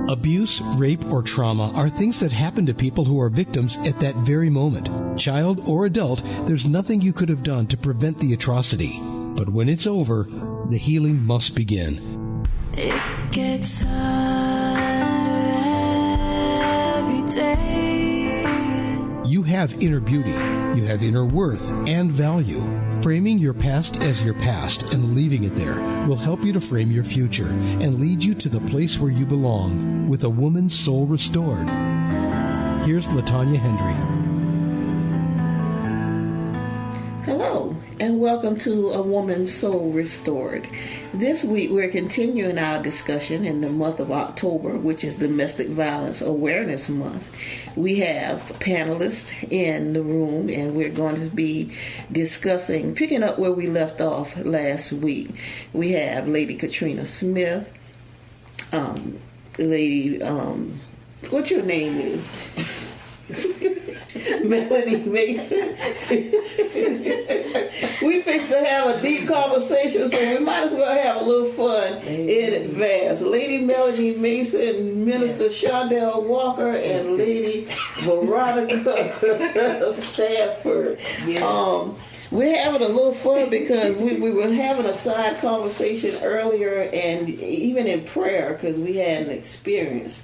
Abuse, rape, or trauma are things that happen to people who are victims at that very moment. Child or adult, there's nothing you could have done to prevent the atrocity. But when it's over, the healing must begin. It gets harder every day. You have inner beauty, you have inner worth and value. Framing your past as your past and leaving it there will help you to frame your future and lead you to the place where you belong, with a woman's soul restored. Here's Latonia Hendry. Hello, and welcome to A Woman's Soul Restored. This week we're continuing our discussion in the month of October, which is Domestic Violence Awareness Month. We have panelists in the room, and we're going to be discussing, picking up where we left off last week. We have Lady Katrina Smith, Lady, what your name is? Melanie Mason. We fixed to have a deep conversation, so we might as well have a little fun in advance. Lady Melanie Mason, Minister Shondtel Walker, and Lady Veronica Stanford. We're having a little fun because we were having a side conversation earlier, and even in prayer, because we had an experience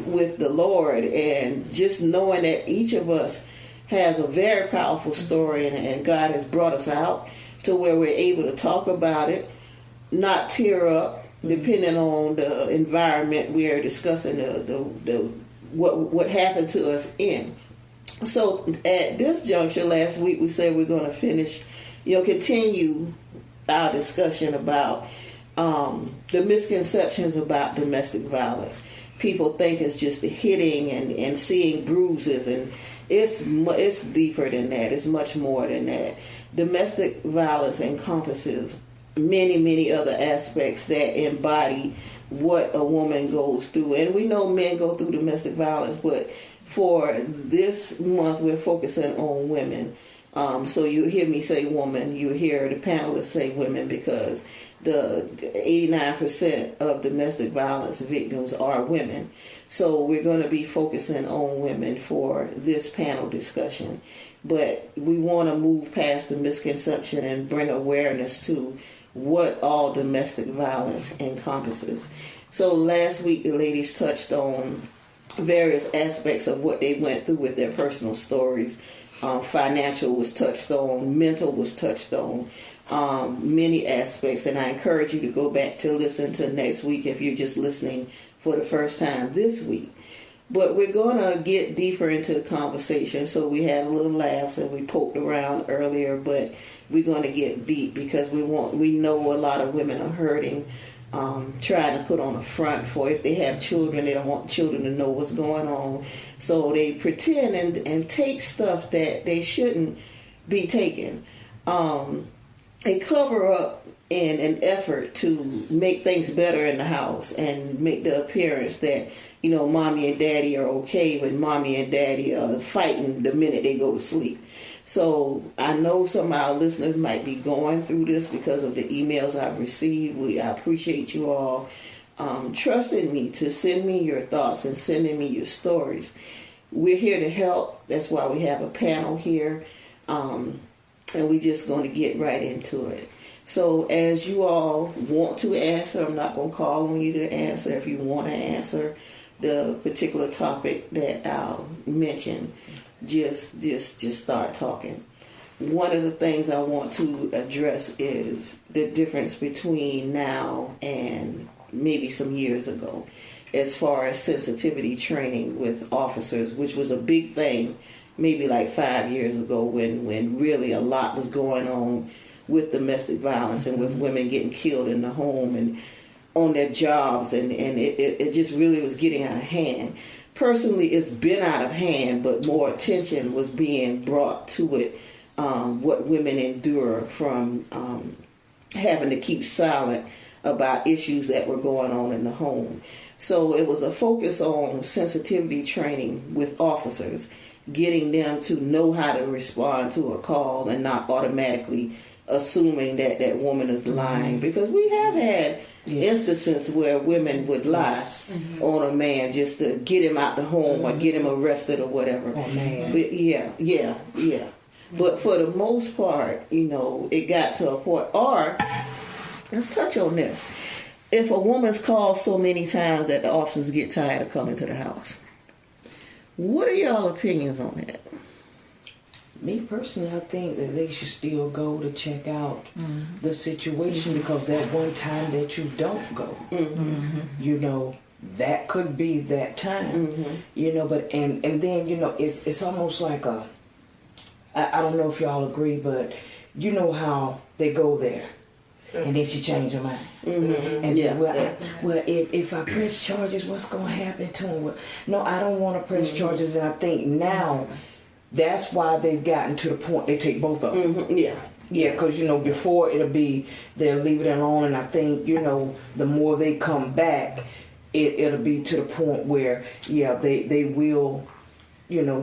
with the Lord, and just knowing that each of us has a very powerful story, and God has brought us out to where we're able to talk about it, not tear up, depending on the environment we are discussing what happened to us in. So at this juncture, last week we said we're going to finish, continue our discussion about the misconceptions about domestic violence. People think it's just the hitting and seeing bruises, and it's deeper than that. It's much more than that. Domestic violence encompasses many, many other aspects that embody what a woman goes through. And we know men go through domestic violence, but for this month, we're focusing on women. So you hear me say woman, you hear the panelists say women, because the 89% of domestic violence victims are women. So we're going to be focusing on women for this panel discussion. But we want to move past the misconception and bring awareness to what all domestic violence encompasses. So last week, the ladies touched on various aspects of what they went through with their personal stories. Financial was touched on, mental was touched on, many aspects, and I encourage you to go back to listen to next week if you're just listening for the first time this week. But we're going to get deeper into the conversation, so we had a little laughs and we poked around earlier, but we're going to get deep because we know a lot of women are hurting, trying to put on a front for if they have children, they don't want children to know what's going on. So they pretend and take stuff that they shouldn't be taking. They cover up in an effort to make things better in the house and make the appearance that, mommy and daddy are okay when mommy and daddy are fighting the minute they go to sleep. So I know some of our listeners might be going through this because of the emails I've received. I appreciate you all trusting me to send me your thoughts and sending me your stories. We're here to help. That's why we have a panel here. And we're just going to get right into it. So as you all want to answer, I'm not going to call on you to answer. If you want to answer the particular topic that I'll mention, just start talking. One of the things I want to address is the difference between now and maybe some years ago as far as sensitivity training with officers, which was a big thing maybe like 5 years ago when really a lot was going on with domestic violence and with women getting killed in the home and on their jobs, and it just really was getting out of hand. Personally, it's been out of hand, but more attention was being brought to it, what women endure from having to keep silent about issues that were going on in the home. So it was a focus on sensitivity training with officers, getting them to know how to respond to a call and not automatically assuming that that woman is lying, because we have had instances where women would lie on a man just to get him out the home or get him arrested or whatever. Oh, man. But yeah. But for the most part, it got to a point. Or let's touch on this: if a woman's called so many times that the officers get tired of coming to the house, what are y'all opinions on that? Me personally, I think that they should still go to check out the situation, because that one time that you don't go, that could be that time, but and then, it's almost like I don't know if y'all agree, but you know how they go there and then she changed her mind. And if I press charges, what's going to happen to him? No, I don't want to press charges. And I think now that's why they've gotten to the point they take both of them. Yeah, because, before it'll be they'll leave it alone. And I think, the more they come back, it'll be to the point where, they will,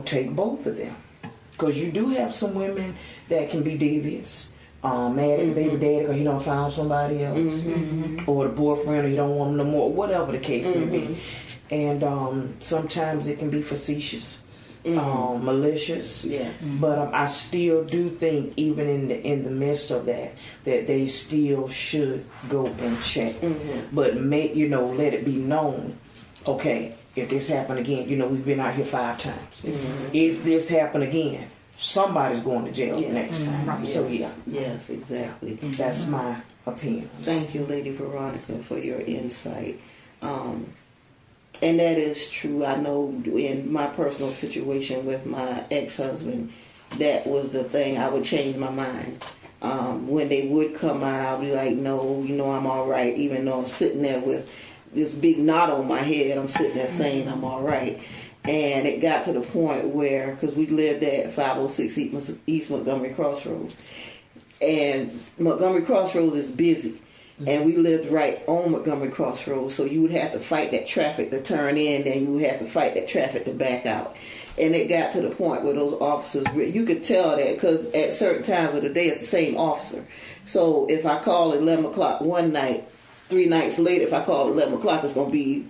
take both of them. Because you do have some women that can be devious. Mad at baby daddy because he don't found somebody else, or the boyfriend, or he don't want him no more, whatever the case may be. And sometimes it can be facetious, malicious. Yes. But I still do think, even in the midst of that they still should go and check. But let it be known. Okay, if this happened again, we've been out here 5 times. If this happened again, somebody's going to jail next time. Yes. So yes, exactly. That's my opinion. Thank you, Lady Veronica, for your insight. And that is true. I know in my personal situation with my ex-husband, that was the thing. I would change my mind. When they would come out, I'll be like, no, I'm all right, even though I'm sitting there with this big knot on my head. I'm sitting there saying I'm all right. And it got to the point where, because we lived at 506 East Montgomery Crossroads, and Montgomery Crossroads is busy, and we lived right on Montgomery Crossroads, so you would have to fight that traffic to turn in, and you would have to fight that traffic to back out. And it got to the point where those officers, you could tell that, because at certain times of the day it's the same officer. So if I call at 11 o'clock one night, 3 nights later, if I call at 11 o'clock, it's going to be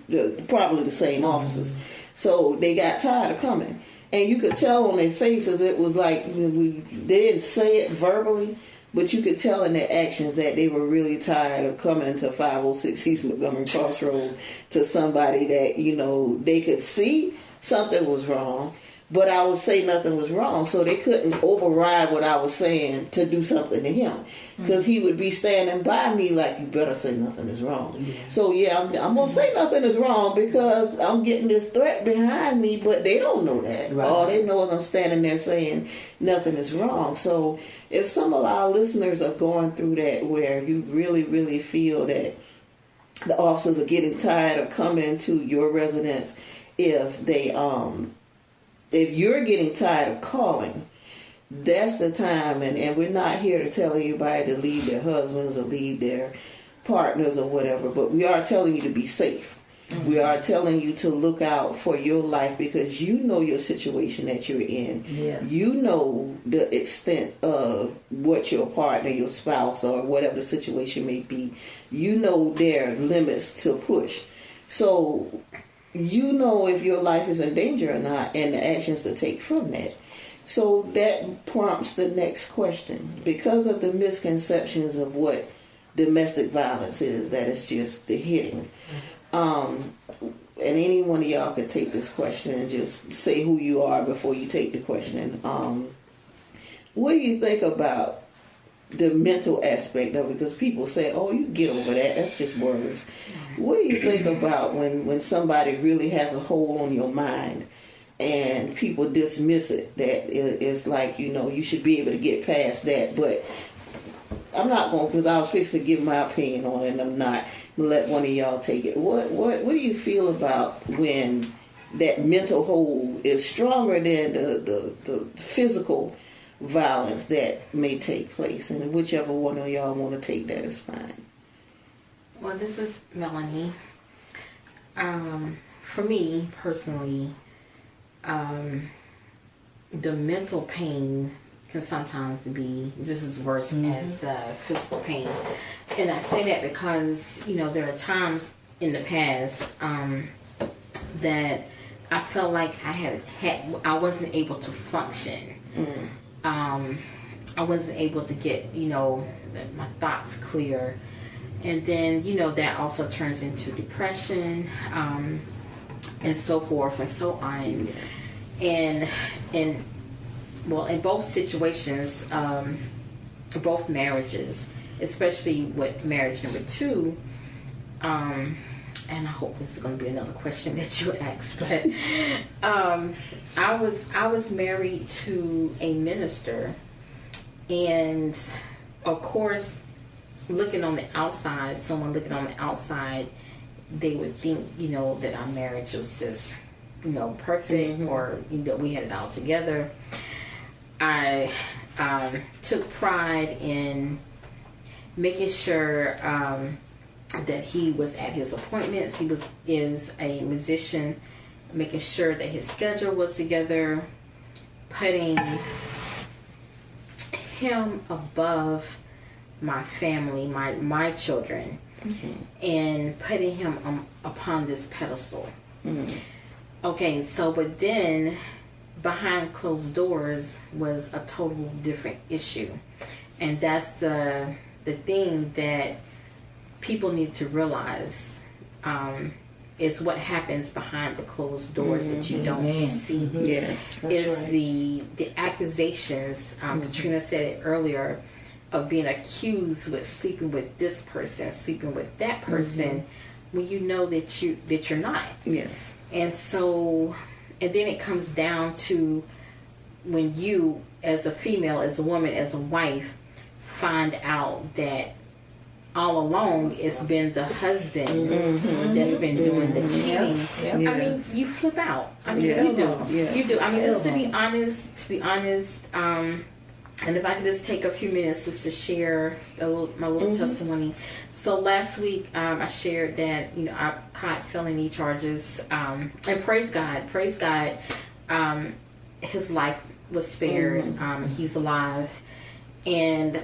probably the same officers. So they got tired of coming. And you could tell on their faces, it was like, they didn't say it verbally, but you could tell in their actions that they were really tired of coming to 506 East Montgomery Crossroads to somebody that, they could see something was wrong, but I would say nothing was wrong. So they couldn't override what I was saying to do something to him. Because he would be standing by me like, you better say nothing is wrong. Yeah. So I'm going to say nothing is wrong because I'm getting this threat behind me, but they don't know that. Right. All they know is I'm standing there saying nothing is wrong. So if some of our listeners are going through that, where you really, really feel that the officers are getting tired of coming to your residence, if you're getting tired of calling, that's the time, and we're not here to tell anybody to leave their husbands or leave their partners or whatever, but we are telling you to be safe. We are telling you to look out for your life, because you know your situation that you're in. Yeah. You know the extent of what your partner, your spouse, or whatever the situation may be. You know their limits to push. So you know if your life is in danger or not, and the actions to take from that. So that prompts the next question. Because of the misconceptions of what domestic violence is, that it's just the hitting. And any one of y'all could take this question and just say who you are before you take the question. What do you think about the mental aspect of it? Because people say, oh, you get over that. That's just words. What do you think about when somebody really has a hold on your mind and people dismiss it? That it's like, you should be able to get past that. But I'm not going, because I was fixing to give my opinion on it, and I'm not. I'm going to let one of y'all take it. What do you feel about when that mental hold is stronger than the physical violence that may take place? And whichever one of y'all want to take that is fine. Well, this is Melanie. For me personally, the mental pain can sometimes be just as worse as the physical pain. And I say that because, there are times in the past that I felt like I wasn't able to function. I wasn't able to get, my thoughts clear. And then, that also turns into depression, and so forth and so on. And well, in both situations, both marriages, especially with marriage number 2, and I hope this is going to be another question that you ask, but I was married to a minister, and of course, someone looking on the outside, they would think, that our marriage was just, perfect, or, we had it all together. I took pride in making sure that he was at his appointments. He is a musician, making sure that his schedule was together, putting him above my family, my children, and putting him upon this pedestal. Okay, so but then behind closed doors was a total different issue, and that's the thing that people need to realize, is what happens behind the closed doors that you don't see. Yes, is right. The accusations. Katrina said it earlier, of being accused with sleeping with this person, sleeping with that person, when you know that you're not. Yes. And so, and then it comes down to when you, as a female, as a woman, as a wife, find out that all along it's been the husband that's been doing the cheating. Yes. I mean, you flip out. I mean, you do. Yeah. You do. I mean, just to be honest, and if I could just take a few minutes just to share my little testimony. So last week, I shared that, I caught felony charges, and praise God, his life was spared. He's alive. And,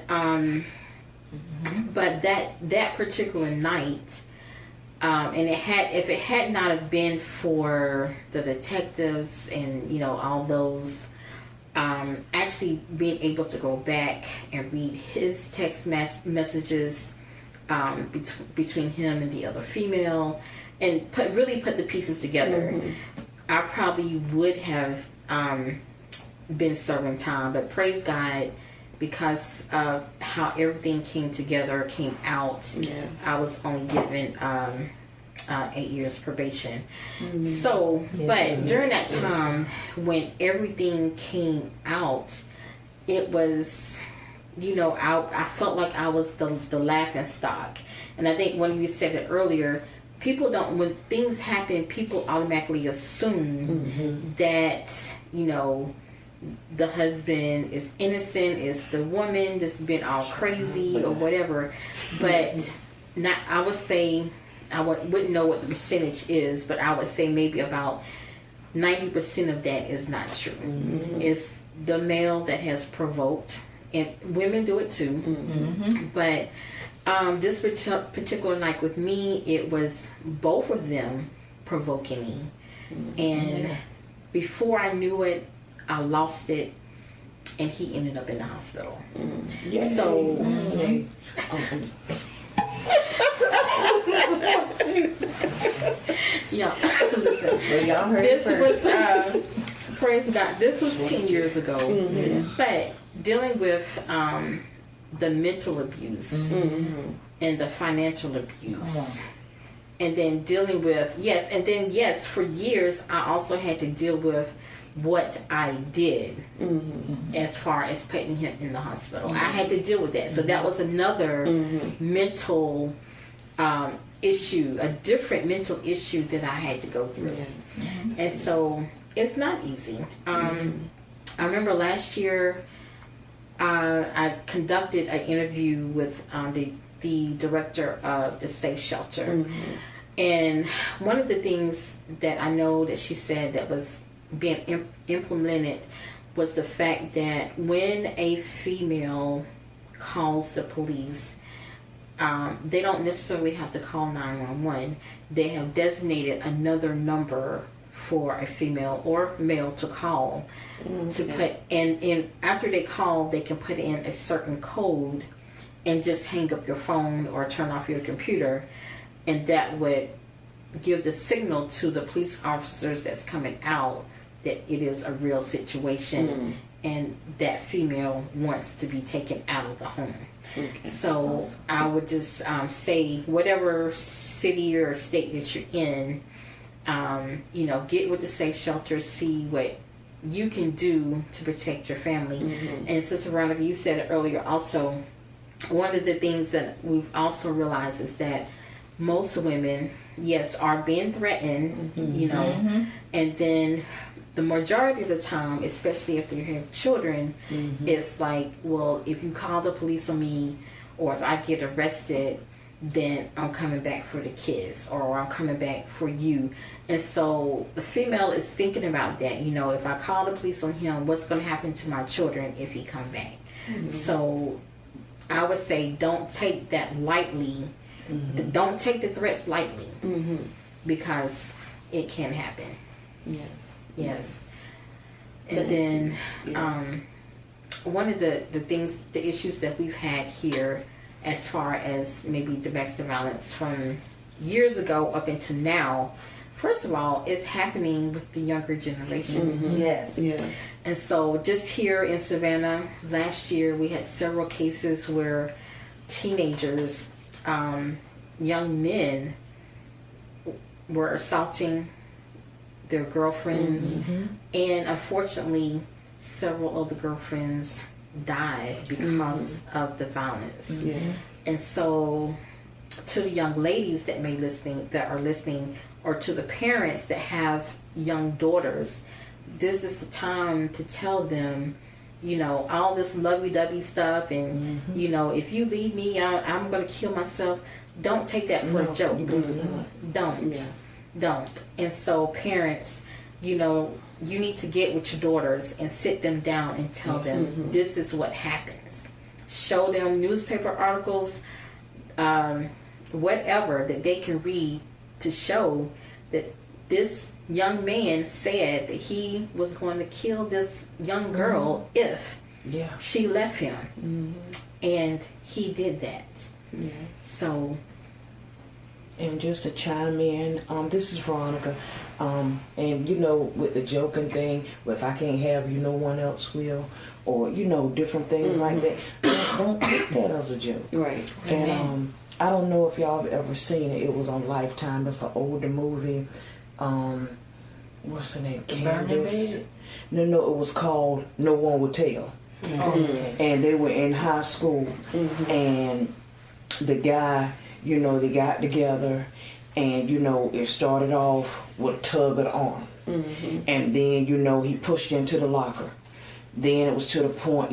but that particular night, and if it had not have been for the detectives and, all those, actually being able to go back and read his text messages between him and the other female, and really put the pieces together, I probably would have been serving time. But praise God, because of how everything came out, I was only given 8 years probation. So, but during that time, when everything came out, it was, I felt like I was the laughing stock. And I think when we said it earlier, when things happen, people automatically assume that, the husband is innocent, is the woman that's been all crazy or whatever. But I would say, I wouldn't know what the percentage is, but I would say maybe about 90% of that is not true. It's the male that has provoked, and women do it too. But this particular night with me, it was both of them provoking me. And before I knew it, I lost it, and he ended up in the hospital. So... yeah, listen. Well, y'all heard this was praise God. This was 10 years ago, but dealing with the mental abuse and the financial abuse, and then dealing with for years I also had to deal with what I did as far as putting him in the hospital. I had to deal with that, so that was another mental issue, a different mental issue that I had to go through. And so it's not easy. I remember last year I conducted an interview with the director of the Safe Shelter, and one of the things that I know that she said that was being implemented was the fact that when a female calls the police, they don't necessarily have to call 911. They have designated another number for a female or male to call to put and after they call, they can put in a certain code and just hang up your phone or turn off your computer, and that would give the signal to the police officers that's coming out that it is a real situation and that female wants to be taken out of the home. Okay. So I would just say whatever city or state that you're in, get with the safe shelters, see what you can do to protect your family. And Sister Veronica, you said it earlier also, one of the things that we've also realized is that most women, yes, are being threatened, and then the majority of the time, especially if they have children, it's like, well, if you call the police on me or if I get arrested, then I'm coming back for the kids or I'm coming back for you. And so the female is thinking about that. If I call the police on him, what's going to happen to my children if he come back? So I would say don't take that lightly. Don't take the threats lightly because it can happen. Yes. And then one of the things, the issues that we've had here as far as maybe domestic violence from years ago up into now, first of all, it's happening with the younger generation. Yes. And so just here in Savannah, last year we had several cases where teenagers, young men, were assaulting their girlfriends, and unfortunately several of the girlfriends died because of the violence. And so to the young ladies that are listening, or to the parents that have young daughters, this is the time to tell them, all this lovey-dovey stuff, and if you leave me, I'm going to kill myself. Don't take that for a joke. Don't. And so parents, you need to get with your daughters and sit them down and tell them this is what happens. Show them newspaper articles, whatever that they can read to show that this young man said that he was going to kill this young girl if she left him. And he did that. So, and just to chime in, this is Veronica, and with the joking thing, well, if I can't have you, no one else will, or different things like that. Don't take that as a joke, right? And I don't know if y'all have ever seen it. It was on Lifetime. It's an older movie. What's her name? Candace. No, it was called No One Would Tell. And they were in high school, and the guy, they got together, and it started off with a tug of the arm, and then he pushed into the locker. Then it was to the point,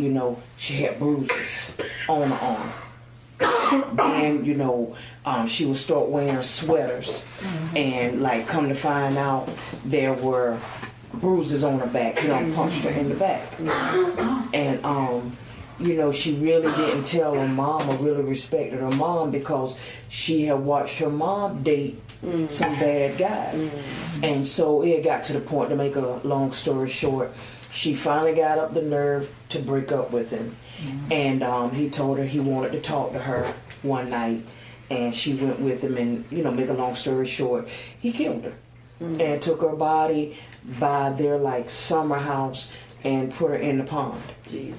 she had bruises on the arm. Then she would start wearing sweaters, and come to find out there were bruises on her back. Punched her in the back, and she really didn't tell her mom or really respected her mom because she had watched her mom date some bad guys. And so it got to the point, to make a long story short, she finally got up the nerve to break up with him. And he told her he wanted to talk to her one night, and she went with him, and make a long story short, he killed her and took her body by their summer house and put her in the pond. Jesus.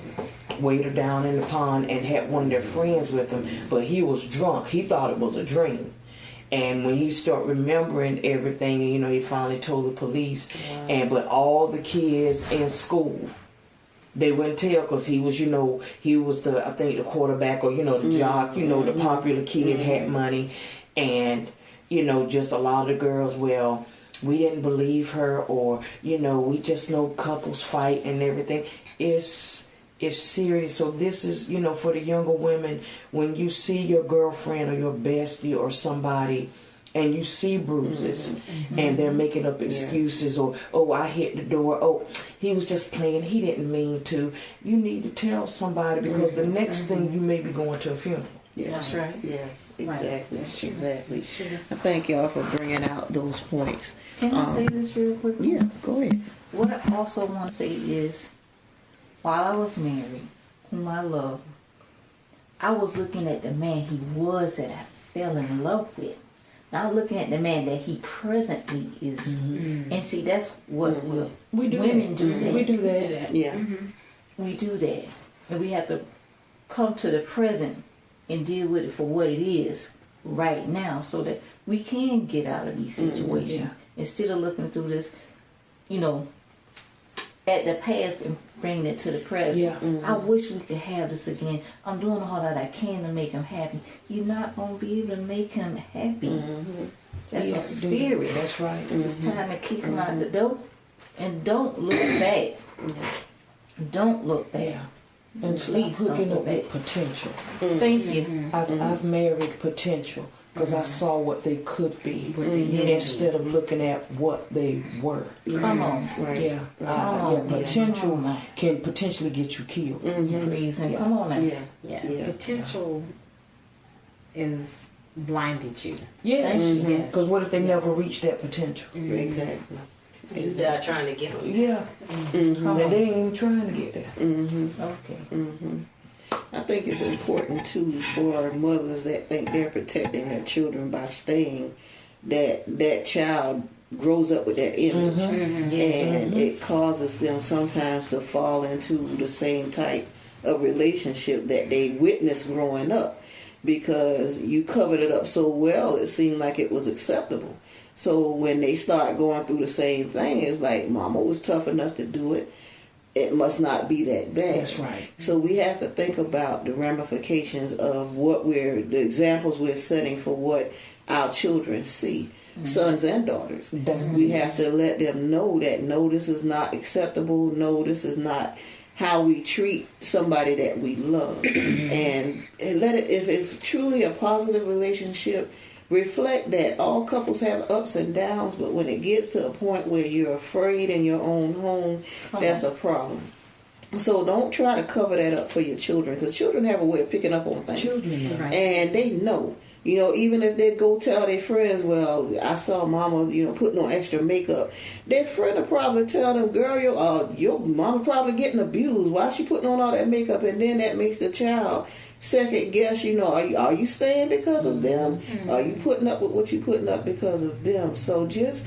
Weighed her down in the pond and had one of their friends with him, but he was drunk. He thought it was a dream. And when he started remembering everything, he finally told the police. But all the kids in school, they wouldn't tell because he was, he was the quarterback, or the jock, the popular kid, had money, and just a lot of the girls, well, we didn't believe her, or we just know couples fight and everything. It's serious. So this is, for the younger women, when you see your girlfriend or your bestie or somebody and you see bruises, and they're making up excuses, or, oh, I hit the door, oh, he was just playing, he didn't mean to. You need to tell somebody, because the next thing you may be going to a funeral. Yes. That's right. Yes, exactly. Right. Exactly. I thank y'all for bringing out those points. Can I say this real quick? Yeah, go ahead. What I also want to say is, while I was married, whom I love, I was looking at the man he was that I fell in love with. Not looking at the man that he presently is. And see, that's what We do women that. do that. We do that. Yeah. We do that. And we have to come to the present and deal with it for what it is right now, so that we can get out of these situations. Instead of looking through this, at the past and bringing it to the present. I wish we could have this again. I'm doing all that I can to make him happy. You're not going to be able to make him happy. That's a spirit. That's right. It's time to kick him out the door. And don't look back. Don't look back. And stop Please don't hooking look up back. with potential. Thank you. I've married potential, because I saw what they could be instead of looking at what they were. Come on. Right. Potential can potentially get you killed. Please, and come on now. Yeah. Potential is blinded you. Yes. Yes. Because what if they never reach that potential? Exactly. You die trying to get them. Yeah. And they ain't even trying to get there. Okay. I think it's important too for mothers that think they're protecting their children by staying, that child grows up with that image, and it causes them sometimes to fall into the same type of relationship that they witnessed growing up, because you covered it up so well it seemed like it was acceptable. So when they start going through the same thing, it's like, Mama was tough enough to do it. It must not be that bad. That's right. So we have to think about the ramifications of the examples we're setting for what our children see, sons and daughters. We have to let them know that, no, this is not acceptable. No, this is not how we treat somebody that we love. and let it, if it's truly a positive relationship, reflect that all couples have ups and downs, but when it gets to a point where you're afraid in your own home, that's a problem. So don't try to cover that up for your children, because children have a way of picking up on things. And they know. Even if they go tell their friends, well, I saw Mama, putting on extra makeup, their friend will probably tell them, girl, your mama probably getting abused. Why is she putting on all that makeup? And then that makes the child second guess, are you staying because of them? Are you putting up with what you're putting up because of them? So just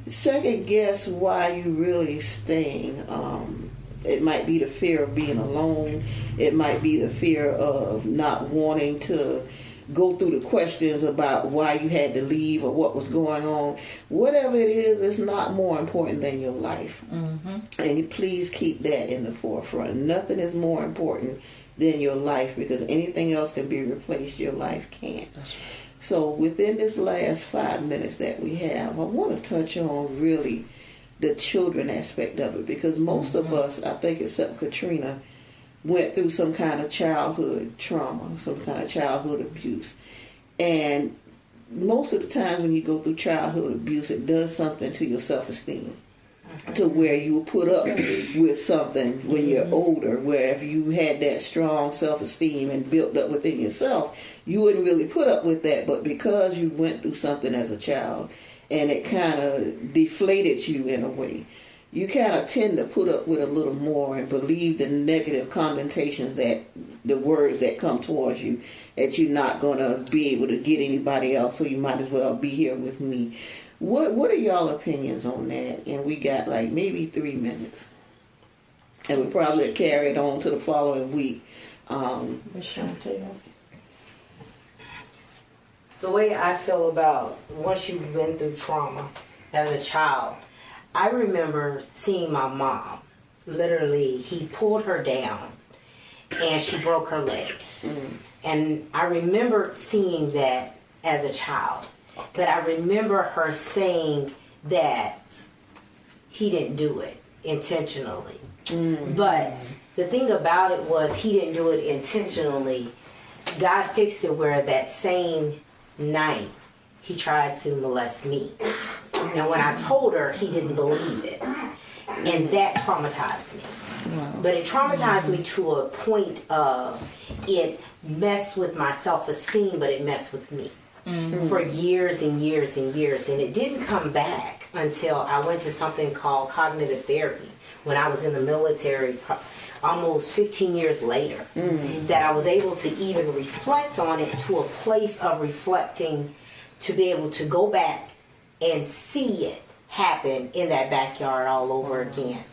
second guess why you really staying. It might be the fear of being alone. It might be the fear of not wanting to go through the questions about why you had to leave or what was going on. Whatever it is, it's not more important than your life. And please keep that in the forefront. Nothing is more important than your life, because anything else can be replaced. Your life can't. That's right. So within this last 5 minutes that we have, I want to touch on really the children aspect of it, because most of us, I think except Katrina, went through some kind of childhood trauma, some kind of childhood abuse. And most of the times when you go through childhood abuse, it does something to your self-esteem, to where you will put up with something when you're older, where if you had that strong self-esteem and built up within yourself, you wouldn't really put up with that. But because you went through something as a child and it kind of deflated you in a way, you kind of tend to put up with a little more and believe the negative connotations, that the words that come towards you, that you're not going to be able to get anybody else, so you might as well be here with me. What are y'all opinions on that? And we got like maybe 3 minutes. And we probably carry it on to the following week. Ms. Shondtel? The way I feel about once you've been through trauma as a child, I remember seeing my mom. Literally, he pulled her down and she broke her leg. And I remember seeing that as a child. But I remember her saying that he didn't do it intentionally. But the thing about it was, he didn't do it intentionally. God fixed it where that same night he tried to molest me. And when I told her, he didn't believe it. And that traumatized me. Wow. But it traumatized me to a point of it messed with my self-esteem, but it messed with me for years and years and years. And it didn't come back until I went to something called cognitive therapy when I was in the military almost 15 years later, that I was able to even reflect on it to a place of reflecting, to be able to go back and see it happen in that backyard all over again.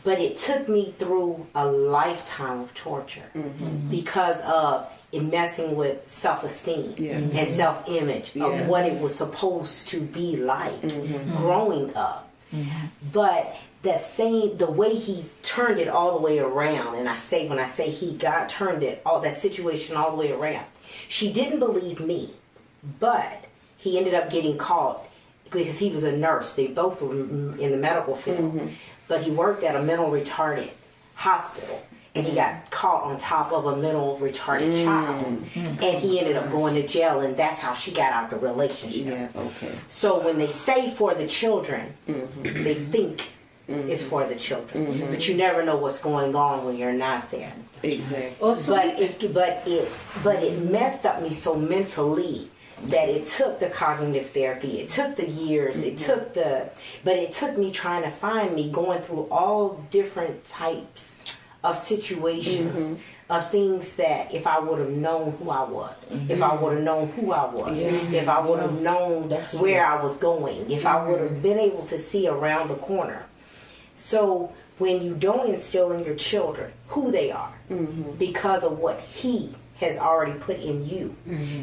But it took me through a lifetime of torture because of it messing with self-esteem and self-image of what it was supposed to be like growing up. But the way he turned it all the way around, and when I say turned it, all that situation all the way around, she didn't believe me, but he ended up getting caught because he was a nurse. They both were in the medical field, but he worked at a mental retarded hospital, and he got caught on top of a mental retarded child, and he ended up going to jail, and that's how she got out the relationship. Yeah, okay. So when they say for the children, they think it's for the children, but you never know what's going on when you're not there. Exactly. But it messed up me so mentally that it took the cognitive therapy, it took the years, but it took me trying to find me, going through all different types of situations, of things that if I would have known who I was, if I would have known who I was, if I would have known where I was going, if I would have been able to see around the corner. So when you don't instill in your children who they are because of what he has already put in you,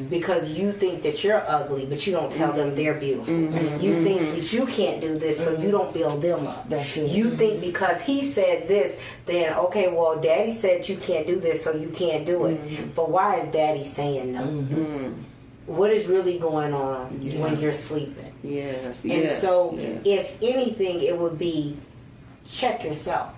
because you think that you're ugly, but you don't tell them they're beautiful. You think that you can't do this, so you don't build them up. You think because he said this, then okay, well, Daddy said you can't do this, so you can't do it. But why is Daddy saying no? What is really going on when you're sleeping? If anything, it would be check yourself.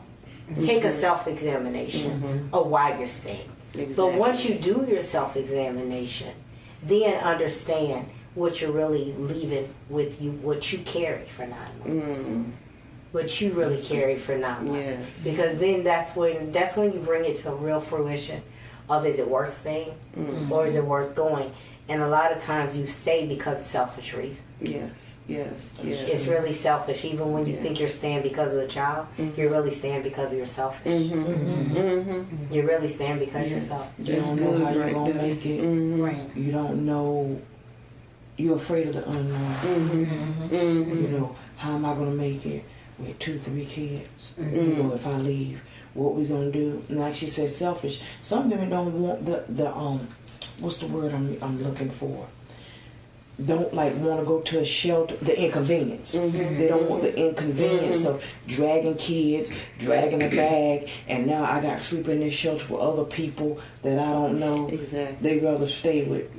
Take a self-examination of why you're staying. Exactly. But once you do your self-examination, then understand what you're really leaving with you, what you carry for 9 months. What you really carry for 9 months. Yes. Because then that's when you bring it to a real fruition of, is it worth staying or is it worth going? And a lot of times you stay because of selfish reasons. Yes. It's really selfish. Even when you think you're staying because of a child, you're really staying because you're selfish. You're really staying because you're selfish. You don't know how you're going to make it. Right. You don't know. You're afraid of the unknown. You know, how am I going to make it with 2-3 kids? You know, if I leave, what we going to do? And like she said, selfish. Some women don't want the what's the word I'm looking for? Don't want to go to a shelter, the inconvenience. They don't want the inconvenience of dragging kids, dragging a bag, and now I got to sleep in this shelter with other people that I don't know. Exactly. They rather stay with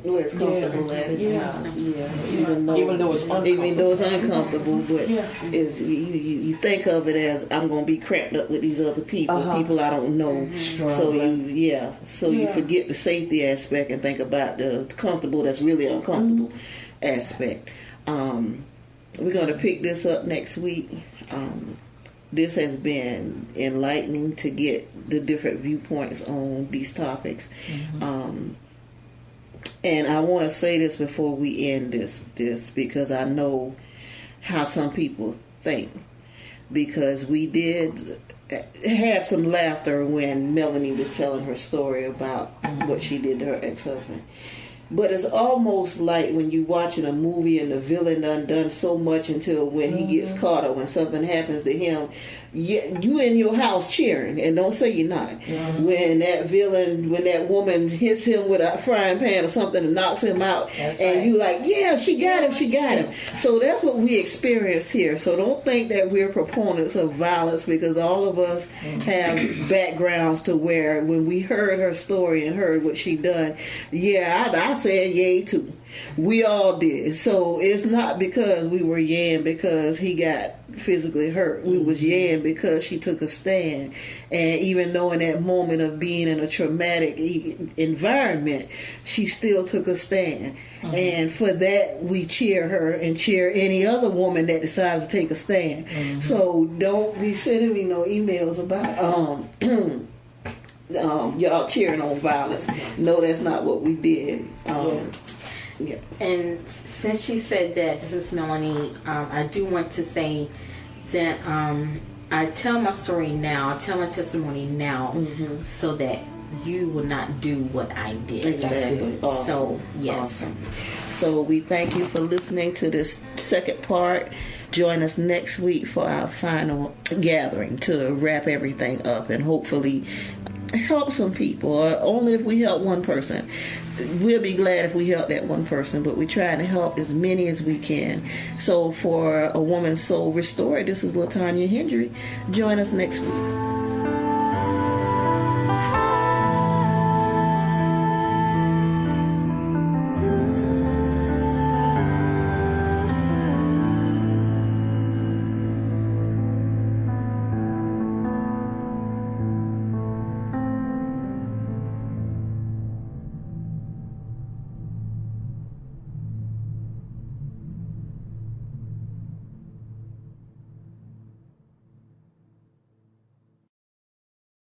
where it's comfortable at the house. Even though it's uncomfortable, but it's, you think of it as, I'm going to be cramped up with these other people, people I don't know. So you forget the safety aspect and think about the comfortable that's really uncomfortable aspect. We're going to pick this up next week. This has been enlightening to get the different viewpoints on these topics. And I want to say this before we end this because I know how some people think. Because we did have some laughter when Melanie was telling her story about what she did to her ex-husband. But it's almost like when you're watching a movie and the villain done so much until when he gets caught or when something happens to him, you in your house cheering, and don't say you're not. When that woman hits him with a frying pan or something and knocks him out, you like, yeah, she got him. So that's what we experienced here. So don't think that we're proponents of violence, because all of us have backgrounds to where when we heard her story and heard what she done, I said yay too. We all did. So it's not because we were yaying because he got physically hurt. We was yaying because she took a stand. And even though in that moment of being in a traumatic environment, she still took a stand. And for that, we cheer her and cheer any other woman that decides to take a stand. So don't be sending me no emails about y'all cheering on violence. No, that's not what we did. Yeah. And since she said that, this is Melanie, I do want to say that I tell my story now, I tell my testimony now, so that you will not do what I did. Exactly. Awesome. So, yes. Awesome. So we thank you for listening to this second part. Join us next week for our final gathering to wrap everything up and hopefully help some people, or only if we help one person. We'll be glad if we help that one person, but we're trying to help as many as we can. So for A Woman's Soul Restored, this is Latonia Hendry. Join us next week.